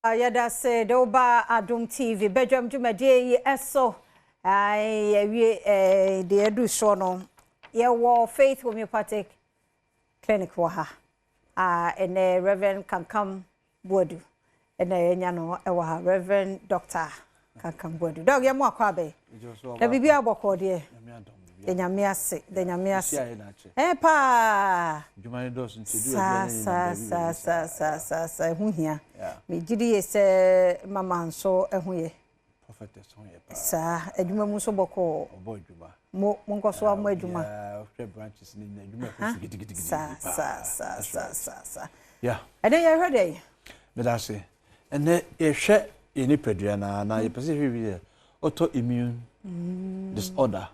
Yada se doba Adom TV Badwam dwumadie eso we de edu so no ye wo Faith Homeopathic Clinic wo ha ene Reverend Kankam Boadu ene nya no e wo ha Reverend Dr. Kankam Boadu dog ye mo akwa be da bibi aboko de de nyame ase pa Jumani dos ntidu sa ehuhia me gidi ye se mama nso ehuye prophetess ho ye pa sa adwuma mu so boko obo adwuma mo nkoso amu adwuma three branches ni adwuma ko gidi sa yeah ade ye hwede me da se ene ye hwe ye ni padua na ye pese hwe autoimmune disorder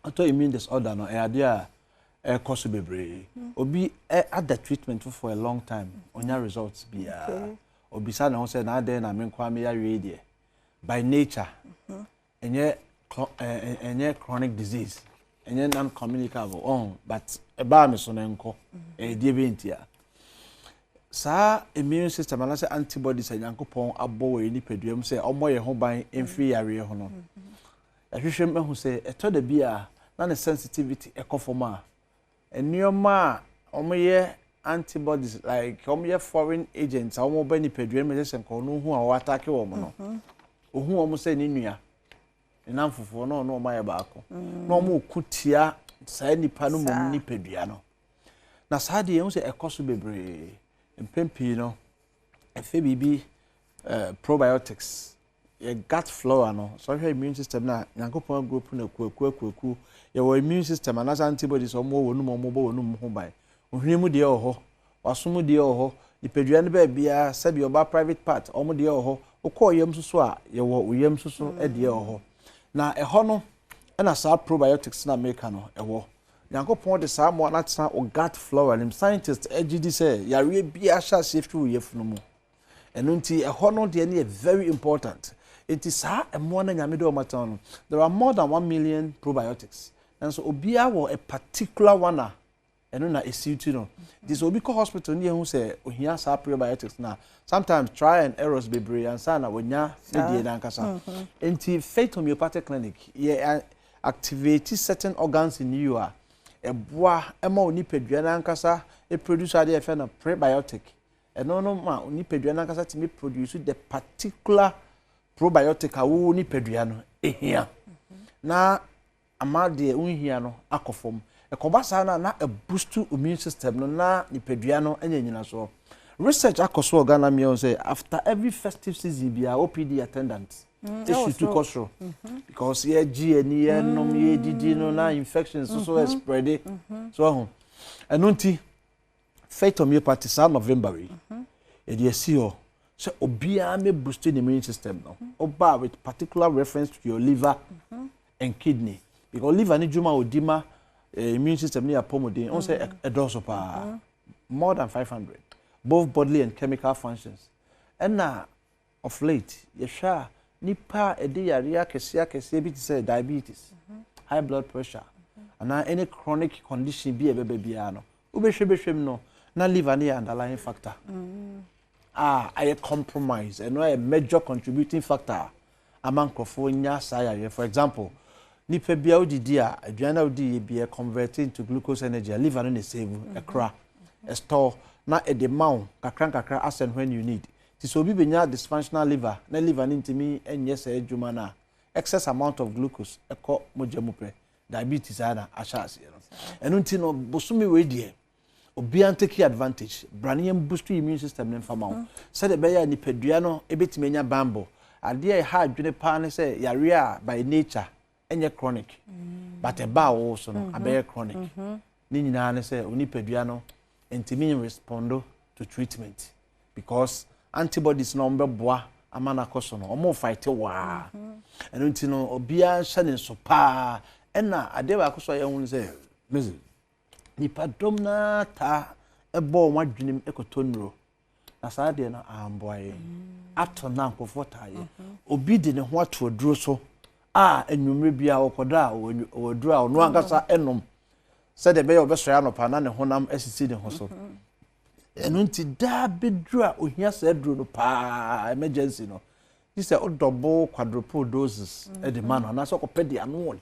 autoimmune disorder no ade a cause bebre obi had the treatment for a long time onya results bia obi sa na ho say na dey na me kwa me ya we by nature enye chronic disease enye non communicable but eba me so na nko die be ntia sa immune system and say antibodies anyankopon abo we ni paduam say omo ye ho ban emfiri yare ho no ahwehwem ehu say eto da bia na the sensitivity ekofoma enioma omoye antibodies like omoye foreign agents omo ba ni paduam me say nko no hu a o attack wo mo no ohu omo say ni nua enamfofo no no ma ye baako na omo kutia sa nipa no mom ni padua no na sa de ye say ekoso bebre mpempi no efe bibi probiotics your gut flora no so your immune system na yankopon group na kwaku your immune system and as antibodies omo wonu mo bo wonu ho ban ohwemu de oho wasomu de oho ipadua ne ba bia sabi oba private part omo de oho ukoyem susu a ye wo oyem susu e de oho na eho no na sa probiotics na make no ewo yankopon de sa mo na tsa o gut flora nim scientists agidi say yare bia sha safety wo yefunu mu eno nti eho no de ne very important. It is more than Yamido. There are more than 1 million probiotics. And so Obia was a particular one. And then it's you this Obiko hospital near who say he has probiotics now. Sometimes try and errors be brave and sana when ya Nankasa. And Faith Homeopathic Clinic, activate certain organs in you are a bois, a more nipedrianankasa, a producer of prebiotic. And no ma nipedrianankasa to me produce the particular probiotic awu ni padua no ehia na amade unhia no akofom ekobasa na a boost immune system no na ni padua no anyanyina so research akoso organa me say after every festive season bia OPD attendants issue to costro because ye gi ani ye nom ye didi no na infections so spread so enunti Faith Homeopathy sa November e dey see o so obia me boost the immune system no oba with particular reference to your liver and kidney because liver ni juma odima immune system ni apomodin on say a dose of more than 500 both bodily and chemical functions and na of late ye sha nipa ede yare akese bi say diabetes high blood pressure and any chronic condition bi bia no ubehwebehwem no na liver ni underlying factor a compromise and a major contributing factor among California saya. For example, nipa bia odidi a aduana odi bia converting to glucose energy, liver no save a cra a store na e de maun kakra as and when you need. This will be benya dysfunctional liver, na liver ntimi enye se adwuma na excess amount of glucose e ko mojamu pre diabetes ana ashase no. Enu ntino bosumi we die obi an take advantage braniam boost immune system nem fama said be ya nipadua no ebetime nya bambo ade e ha adwene pa ne say yare a by nature enye chronic but e ba wo so no abe chronic ni nyina ne say onipadua no entimi respond to treatment because antibodies no mbeboa amana koso no omo fight wa eno ntino obi an hye ne so pa ena ade ba koso ye hu say mezi nipa dom na ta ebo wadwenem ekotonro na saa de na amboaye ato na nkofo taaye obi de ne ho ato aduro so enwumre bia okoda oduro a ono ankasa enom se de be ye obesoro anopa na ne honam asisi ne ho so eno nti da bedru a ohia sa adru no pa emergency no this a double quadruple doses e de man na so kopedi ano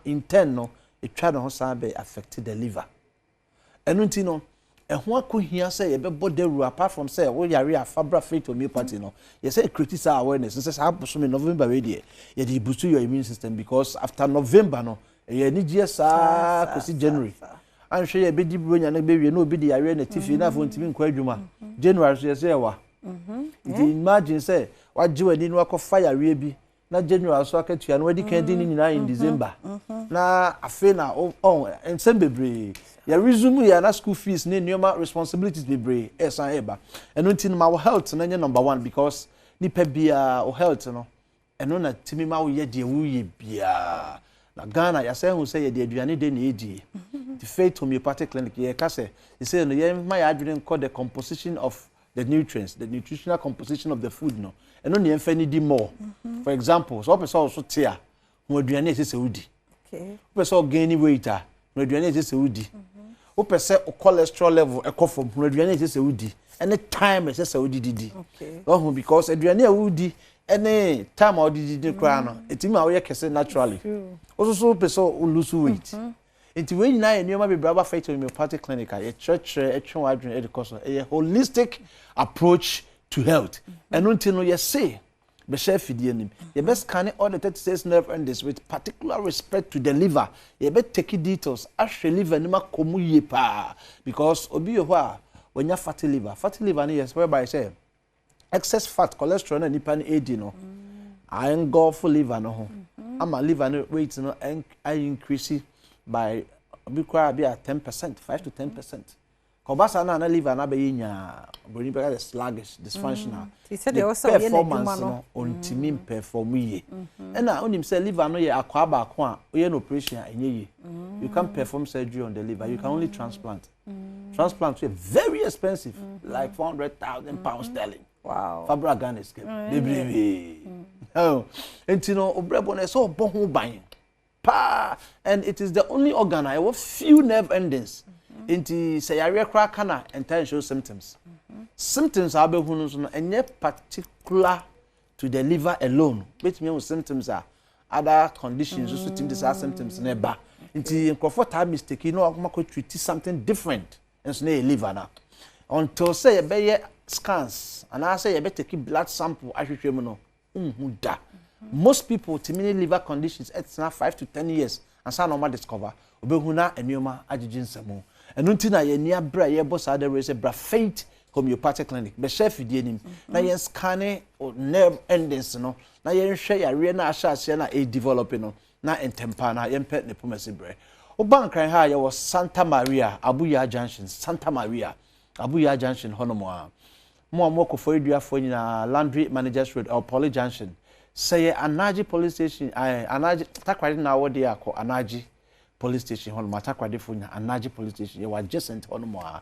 in 10 no etwa no sa be affect the liver eno nti no ho akohia say ye be boderu apart from say wo yare afabra faith homeopathy no ye say create awareness say say aboso me November we dey ye dey boost your immune system because after November no ye ni gie sa kosi January an hwe ye be di bronya na be wie na obi di yare na tifi na fo ntimi nkwa adwuma January so ye say wa imagine say waje wani no akọ yare bi na January so akatua no wadi kan di ni nyina in December na afi na ensem bebre ya resume ya na school fees ne nneoma responsibilities bebre esan eba eno nti ma health na nye number 1 because nipa bia o health no eno na timi ma wo ye de wo ye bia na Ghana ya say hu say ye de aduane de na edi the Faith Homeopathic Clinic ye ka say say no ye ma ya adwene call the composition of the nutrients, the nutritional composition of the food no eno ne emfa ni di more for example so person so tia ho aduane ese udi okay person gain weight ho aduane ese udi o pese o cholesterol level e kofom ho aduane ese udi any time ese udi didi okay oh because aduane a udi any time o didi kra no etimi a wo ye kese naturally so pese o lose weight Inti we nyina ye nneoma bebraba Faith Homeopathic Clinic a church etwe wadwene educause a holistic approach to health eno nti no ye say be share fidie nim ye be scan all the 36 nerve endings with particular respect to the liver ye be take details ahwe liver nim akomu ye pa because obi yo ho a wonya fatty liver no yes whereby say excess fat cholesterol na nipa na edi no engulf liver no ho ama liver no weight no increase by bikwa be at 10%, 5 to 10%. Kobasa na liver na be nya boni be sluggish, dysfunctional. He said they also performance no on timim perform ye. And na onim say liver no ye akwa ba ko a oye no operation enye ye. You can't perform surgery on the liver. You can only transplant. Transplant is very expensive, like 400,000 pounds sterling. Wow. Fabra Ghana scale. Baby. Oh, entino obrebo na so bo ho ban. And it is the only organ I have few nerve endings. Inti say yare kra kana entire show symptoms. Symptoms are be hunu so and yet particular to the liver alone. Which means symptoms are other conditions also these are symptoms never. Inti comfort have mistake you know akoma treat something different and so na liver na. Until say be scans and I say you better take blood sample ahwehwe mu no da. Most people timini liver conditions it's now 5 to 10 years and so normal discover obehuna enioma agigin samu enu ntina ye nia bra ye boss other way say bra Faith Homeopathic Clinic be chef fidie nim na ye scan nerve endings no na ye hwe yare na ahase na e develop no na entempa na ye mpe ne pomase bre obankran ha ye was Santa Maria Abuya Junction honomo a mo amokofo eduafo nyina Landry Managers Road or Poly Junction say Anaji police station Anaji takwade na wode akọ Anaji police station hono matakwade fo nya Anaji police station ye wa adjacent hono mo a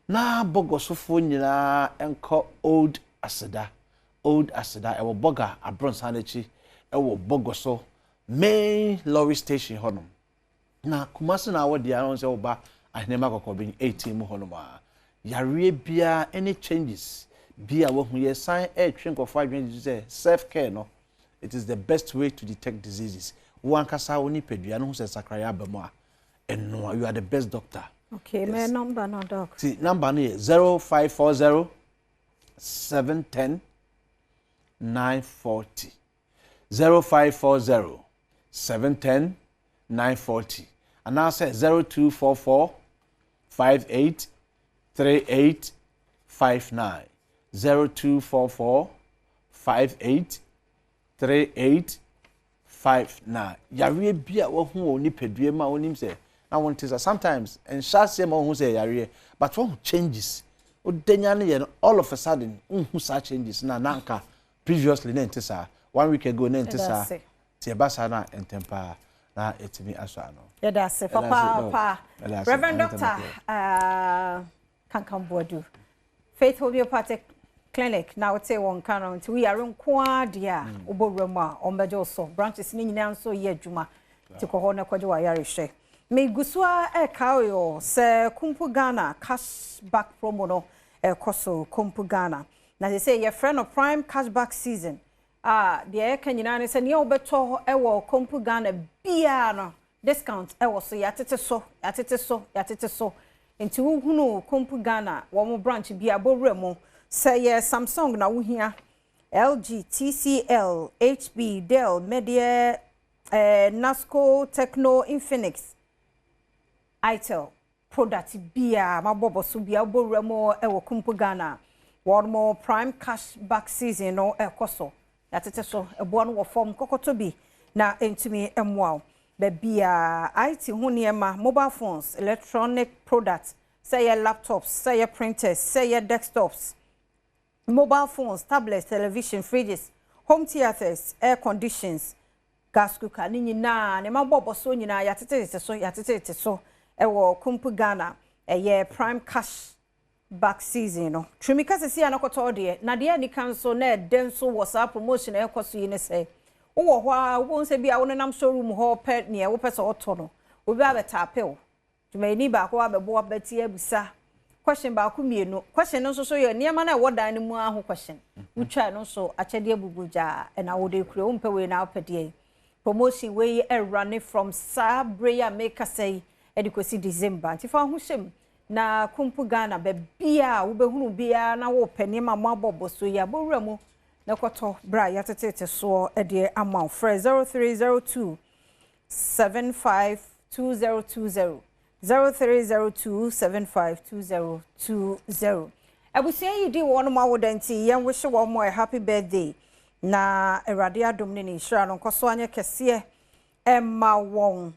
na bogosofo nyina enko old aseda e wo boga abronsanachi e wo bogoso main lorry station hono na kumase na wode ya say oba ahnema kokobin 18 mu hono mo a yare bia any changes bia wo hu ye sign e twenko adwen say self care no. It is the best way to detect diseases. One kasa oni pedua no se sakraya abamo a eno you are the best doctor. Okay, my number now doc. See number no 0540 710 940. 0540 710 940. And now say 0244 58 38 59. 0244 58 3859. Yare bia wo hu oni pedue ma onim se na won tisa sometimes and shase ma hu se yare but one changes o denya ne all of a sudden hu sa changes na nanka previously na tisa 1 week ago na tisa tie basa na entempa na etimi aso ano yeah that's it papa Reverend Doctor Kankan Boadu Faith Homeopathic Clinic now say one can we are in Quadia Oborama on Bejoso branches in so ye juma to Kohona Kodua Yarishe. me gusua kayo se kumpu Ghana cashback promo no koso kumpu Ghana na they say your friend of prime cashback season the kanyina ne se ne obeto ewo kumpu Ghana bia no discount ewo so yatete so enti wohunu kumpu Ghana wo mo branch bia bowre mo say ye Samsung na wohia LG TCL HB Dell Media Nasco Techno Infinix Itel product bia mabobo so bia bowre mo ewo kumpu Ghana one more prime cashback season no ekoso yatete so ebo no wo form kokoto bi na entumi emwa bebia IT ho niema mobile phones electronic products say your laptops say your printers say your desktops mobile phones tablets television fridges home theaters air conditions gas cooker ni nyina ne mabobo so nyina yatete so ewo kumpu Ghana ye prime cash back season no twimika sesi anakoto de na de ani kan so na den so WhatsApp promotion ekoso yi ne say wo ho a wo nse bia wo nam showroom ho pet ne wo pese oto no obi abetape wo twimani ba ko abebo abeti abusa question ba ku mienu question no so ye niam na wo dan mu aho question utwa no so achede abubuja na wo de kure wo mpe we na opede promotion we run from Sabreya make say edikosi December nti fa ho hyem na kumpu Ghana be bia wo behunu bia na wo panima mo abobo so ya bowura mu na kwato bra yatetete so de amount for 0302 752020 0302 752020 abusia yi di won ma wodanti yen wo hye wo mo happy birthday na Awurade Adom ne nshira no nkoso anye kese emma won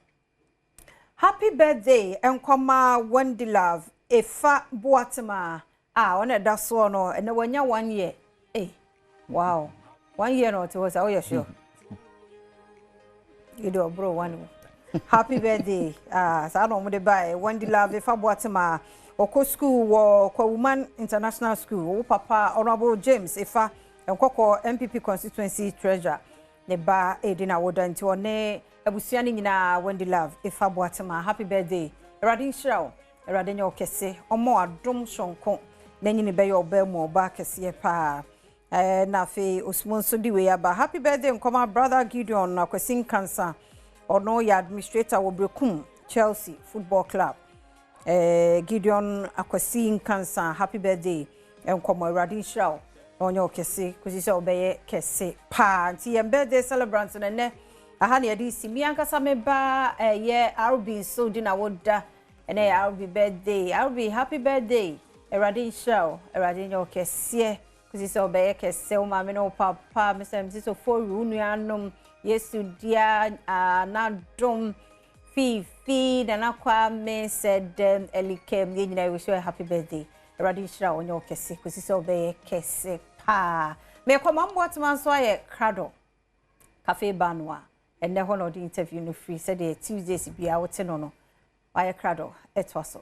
happy birthday enkoma Wendy Love efa boatema ona da so no ene wanya 1 year wow 1 year no it was you sure you do bro one happy birthday sa no mo de buy Wendy Love efa boatema oko school wo kwa woman international school wo papa honorable James efa enkoko MPP constituency treasurer ne ba edina wodanti one abusua ni nyina Wendy Love efa boatema happy birthday Awurade nhyira Awurade nya okese omo adom sonko na nyini be yo ba mu oba kese pa na fe osmon so di we aba happy birthday nkoma brother Gideon na kwasin cancer ono ya administrator wo Brekum Chelsea Football Club Gideon akwasin cancer happy birthday nkoma Awurade nhyira onye okese kusise obeye kese pa nti yem birthday celebrant na ne aha na yedi si mi ankasa me ba ye RB so di na woda ene RB birthday RB happy birthday Awurade nhyira Awurade nyo kese kusise obeye kese o ma me no papa me sem so for unu anom Yesu dia na dom fifi na kwa me said elikem ye nyina wish you happy birthday Awurade nhyira onyo kese kusise obeye kese pa me koma mbotman so aye krado cafe banwa ene ho no di interview no free said Tuesdays bia wote no no aye krado etwaso